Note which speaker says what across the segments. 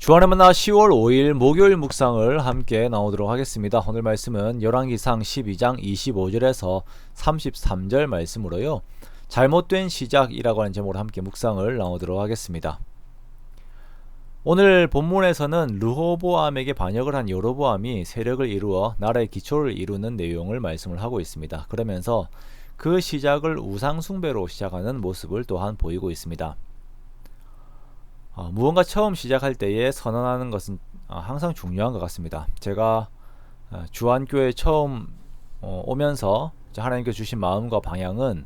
Speaker 1: 주안의 만나 10월 5일 목요일 묵상을 함께 나오도록 하겠습니다. 오늘 말씀은 열왕기상 12장 25절에서 33절 말씀으로요. 잘못된 시작이라고 하는 제목으로 함께 묵상을 나오도록 하겠습니다. 오늘 본문에서는 르호보암에게 반역을 한 여로보암이 세력을 이루어 나라의 기초를 이루는 내용을 말씀을 하고 있습니다. 그러면서 그 시작을 우상숭배로 시작하는 모습을 또한 보이고 있습니다. 무언가 처음 시작할 때에 선언하는 것은 항상 중요한 것 같습니다. 제가 주안교회 처음 오면서 하나님께서 주신 마음과 방향은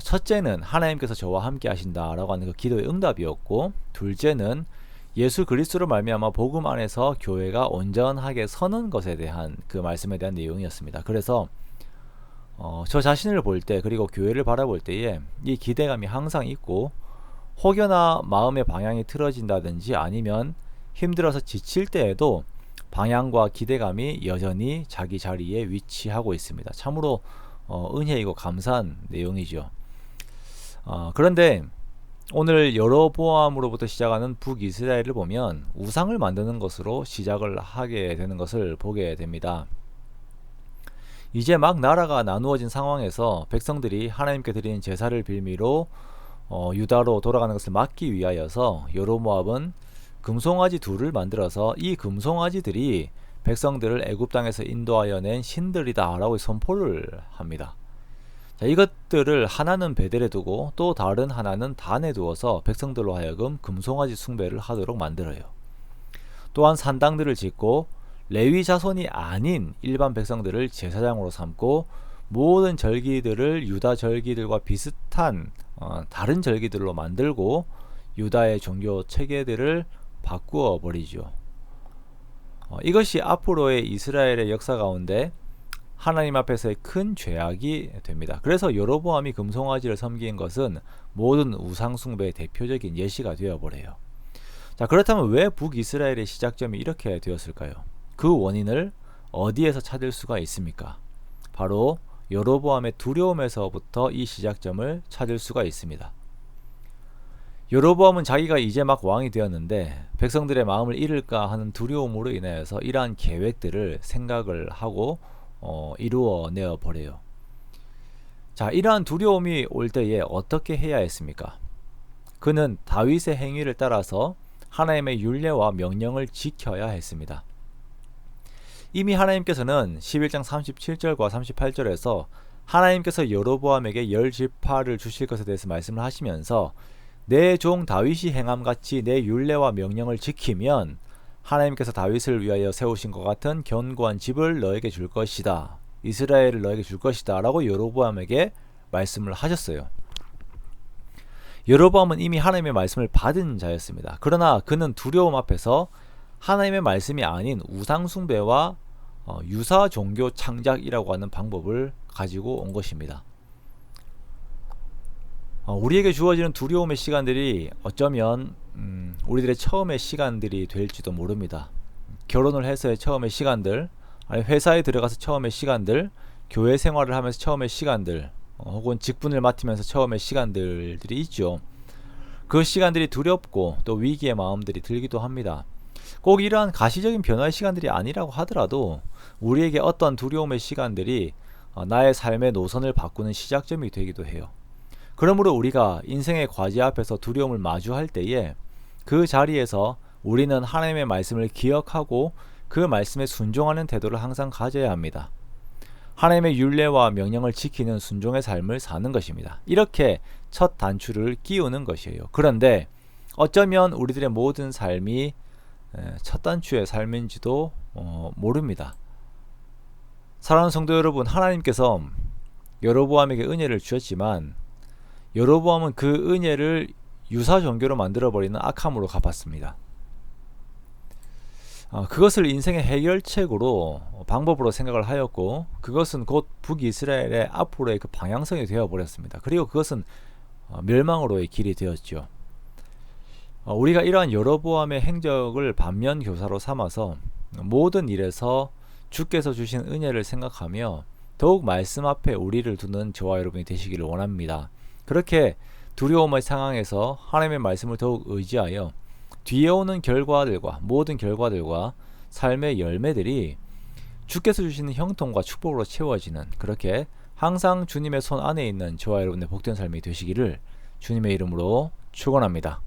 Speaker 1: 첫째는 하나님께서 저와 함께 하신다라고 하는 그 기도의 응답이었고, 둘째는 예수 그리스도로 말미암아 복음 안에서 교회가 온전하게 서는 것에 대한 그 말씀에 대한 내용이었습니다. 그래서 저 자신을 볼 때, 그리고 교회를 바라볼 때에 이 기대감이 항상 있고, 혹여나 마음의 방향이 틀어진다든지 아니면 힘들어서 지칠 때에도 방향과 기대감이 여전히 자기 자리에 위치하고 있습니다. 참으로 은혜이고 감사한 내용이죠. 그런데 오늘 여로보암으로부터 시작하는 북이스라엘을 보면 우상을 만드는 것으로 시작을 하게 되는 것을 보게 됩니다. 이제 막 나라가 나누어진 상황에서 백성들이 하나님께 드리는 제사를 빌미로 유다로 돌아가는 것을 막기 위하여서 여로보암은 금송아지 둘을 만들어서 이 금송아지들이 백성들을 애굽 땅에서 인도하여 낸 신들이다 라고 선포를 합니다. 자, 이것들을 하나는 베델에 두고 또 다른 하나는 단에 두어서 백성들로 하여금 금송아지 숭배를 하도록 만들어요. 또한 산당들을 짓고 레위 자손이 아닌 일반 백성들을 제사장으로 삼고 모든 절기들을 유다 절기들과 비슷한 다른 절기들로 만들고 유다의 종교 체계들을 바꾸어 버리죠. 이것이 앞으로의 이스라엘의 역사 가운데 하나님 앞에서의 큰 죄악이 됩니다. 그래서 여로보암이 금송아지를 섬긴 것은 모든 우상숭배의 대표적인 예시가 되어버려요. 자, 그렇다면 왜 북이스라엘의 시작점이 이렇게 되었을까요? 그 원인을 어디에서 찾을 수가 있습니까? 바로 여로보암의 두려움에서부터 이 시작점을 찾을 수가 있습니다. 여로보암은 자기가 이제 막 왕이 되었는데 백성들의 마음을 잃을까 하는 두려움으로 인하여서 이러한 계획들을 생각을 하고 이루어내어 버려요. 자, 이러한 두려움이 올 때에 어떻게 해야 했습니까? 그는 다윗의 행위를 따라서 하나님의 율례와 명령을 지켜야 했습니다. 이미 하나님께서는 11장 37절과 38절에서 하나님께서 여로보암에게 10지파를 주실 것에 대해서 말씀을 하시면서 내 종 다윗이 행함같이 내 율례와 명령을 지키면 하나님께서 다윗을 위하여 세우신 것 같은 견고한 집을 너에게 줄 것이다. 이스라엘을 너에게 줄 것이다 라고 여로보암에게 말씀을 하셨어요. 여로보암은 이미 하나님의 말씀을 받은 자였습니다. 그러나 그는 두려움 앞에서 하나님의 말씀이 아닌 우상숭배와 유사 종교 창작이라고 하는 방법을 가지고 온 것입니다. 우리에게 주어지는 두려움의 시간들이 어쩌면 우리들의 처음의 시간들이 될지도 모릅니다. 결혼을 해서의 처음의 시간들, 아니 회사에 들어가서 처음의 시간들, 교회 생활을 하면서 처음의 시간들, 혹은 직분을 맡으면서 처음의 시간들이 있죠. 그 시간들이 두렵고 또 위기의 마음들이 들기도 합니다. 꼭 이러한 가시적인 변화의 시간들이 아니라고 하더라도 우리에게 어떤 두려움의 시간들이 나의 삶의 노선을 바꾸는 시작점이 되기도 해요. 그러므로 우리가 인생의 과제 앞에서 두려움을 마주할 때에 그 자리에서 우리는 하나님의 말씀을 기억하고 그 말씀에 순종하는 태도를 항상 가져야 합니다. 하나님의 율례와 명령을 지키는 순종의 삶을 사는 것입니다. 이렇게 첫 단추를 끼우는 것이에요. 그런데 어쩌면 우리들의 모든 삶이 첫 단추의 삶인지도 모릅니다. 사랑하는 성도 여러분, 하나님께서 여로보암에게 은혜를 주셨지만 여로보암은 그 은혜를 유사 종교로 만들어버리는 악함으로 갚았습니다. 그것을 인생의 해결책으로 방법으로 생각을 하였고 그것은 곧 북이스라엘의 앞으로의 그 방향성이 되어버렸습니다. 그리고 그것은 멸망으로의 길이 되었죠. 우리가 이러한 여로보암의 행적을 반면교사로 삼아서 모든 일에서 주께서 주신 은혜를 생각하며 더욱 말씀 앞에 우리를 두는 저와 여러분이 되시기를 원합니다. 그렇게 두려움의 상황에서 하나님의 말씀을 더욱 의지하여 뒤에 오는 결과들과 모든 결과들과 삶의 열매들이 주께서 주시는 형통과 축복으로 채워지는, 그렇게 항상 주님의 손 안에 있는 저와 여러분의 복된 삶이 되시기를 주님의 이름으로 축원합니다.